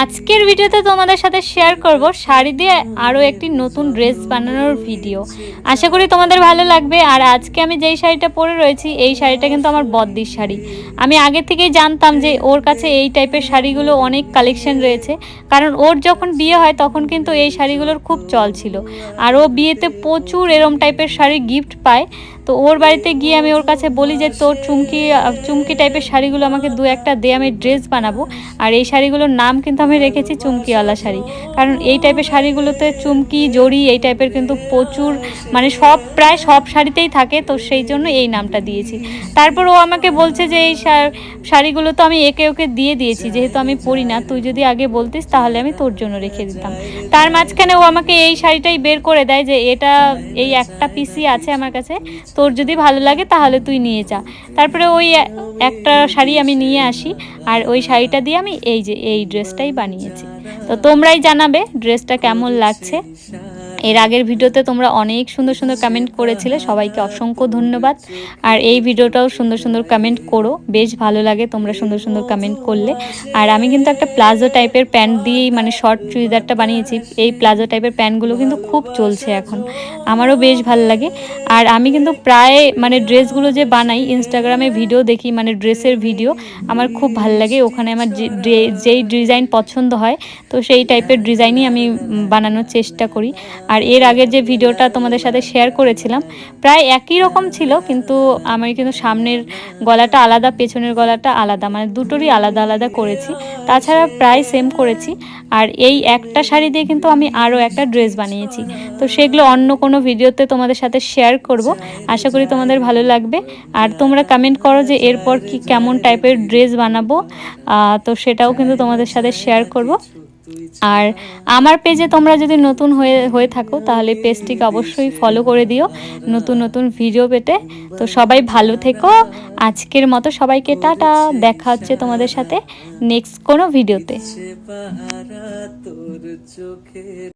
আজকের ভিডিওতে তোমাদের সাথে শেয়ার করব শাড়ি দিয়ে আরও একটি নতুন ড্রেস বানানোর ভিডিও। আশা করি তোমাদের ভালো লাগবে। আর আজকে আমি যেই শাড়িটা পরে রয়েছি এই শাড়িটা কিন্তু আমার বদ্দির শাড়ি। আমি আগে থেকেই জানতাম যে ওর কাছে এই টাইপের শাড়িগুলো অনেক কালেকশন রয়েছে, কারণ ওর যখন বিয়ে হয় তখন কিন্তু এই শাড়িগুলোর খুব চল ছিল। আর ও বিয়েতে প্রচুর এরম টাইপের শাড়ি গিফট পায়। তো ওর বাড়িতে গিয়ে আমি ওর কাছে বলি যে তোর চুমকি টাইপের শাড়িগুলো আমাকে দু একটা দে, আমি ড্রেস বানাবো। আর এই শাড়িগুলোর নাম কিন্তু আমি রেখেছি চুমকিওয়ালা শাড়ি, কারণ এই টাইপের শাড়িগুলোতে চুমকি জড়ি এই টাইপের কিন্তু প্রচুর, মানে প্রায় সব শাড়িতেই থাকে, তো সেই জন্য এই নামটা দিয়েছি। তারপর ও আমাকে বলছে যে এই শাড়িগুলো তো আমি একে ওকে দিয়ে দিয়েছি, যেহেতু আমি পরি না, তুই যদি আগে বলতিস তাহলে আমি তোর জন্য রেখে দিতাম। তার মাঝখানে ও আমাকে এই শাড়িটাই বের করে দেয় যে এটা এই একটা পিসি আছে আমার কাছে, তোর যদি ভালো লাগে তাহলে তুই নিয়ে যা। তারপরে ওই একটা শাড়ি আমি নিয়ে আসি, আর ওই শাড়িটা দিয়ে আমি এই ড্রেসটাই বানিয়েছি। তো তোমরাই জানাবে ড্রেসটা কেমন লাগছে। এর আগের ভিডিওতে তোমরা অনেক সুন্দর সুন্দর কমেন্ট করেছিলে, সবাইকে অসংখ্য ধন্যবাদ। আর এই ভিডিওটাও সুন্দর সুন্দর কমেন্ট করো, বেশ ভালো লাগে তোমরা সুন্দর সুন্দর কমেন্ট করলে। আর আমি কিন্তু একটা প্লাজো টাইপের প্যান্ট দিয়েই মানে শর্ট চুড়িদারটা বানিয়েছি। এই প্লাজো টাইপের প্যান্টগুলো কিন্তু খুব চলছে এখন, আমারও বেশ ভালো লাগে। আর আমি কিন্তু প্রায় মানে ড্রেসগুলো যে বানাই, ইনস্টাগ্রামে ভিডিও দেখি, মানে ড্রেসের ভিডিও আমার খুব ভালো লাগে। ওখানে আমার যেই ডিজাইন পছন্দ হয় তো সেই টাইপের ডিজাইনই আমি বানানোর চেষ্টা করি। আর এর আগের যে ভিডিওটা তোমাদের সাথে শেয়ার করেছিলাম প্রায় একই রকম ছিল, কিন্তু আমি কিন্তু সামনের গলাটা আলাদা, পেছনের গলাটা আলাদা, মানে দুটোরই আলাদা আলাদা করেছি। তাছাড়া প্রায় সেম করেছি। আর এই একটা শাড়ি দিয়ে কিন্তু আমি আরও একটা ড্রেস বানিয়েছি, তো সেগুলো অন্য কোনো ভিডিওতে তোমাদের সাথে শেয়ার করব। আশা করি তোমাদের ভালো লাগবে। আর তোমরা কমেন্ট করো যে এরপর কি কেমন টাইপের ড্রেস বানাবো, তো সেটাও কিন্তু তোমাদের সাথে শেয়ার করব। আর আমার পেজে তোমরা যদি নতুন হয়ে থাকো তাহলে পেজটিকে অবশ্যই ফলো করে দিও নতুন নতুন ভিডিও পেতে। তো সবাই ভালো থেকো। আজকের মতো সবাইকে টাটা, দেখা হচ্ছে তোমাদের সাথে নেক্সট কোনো ভিডিওতে।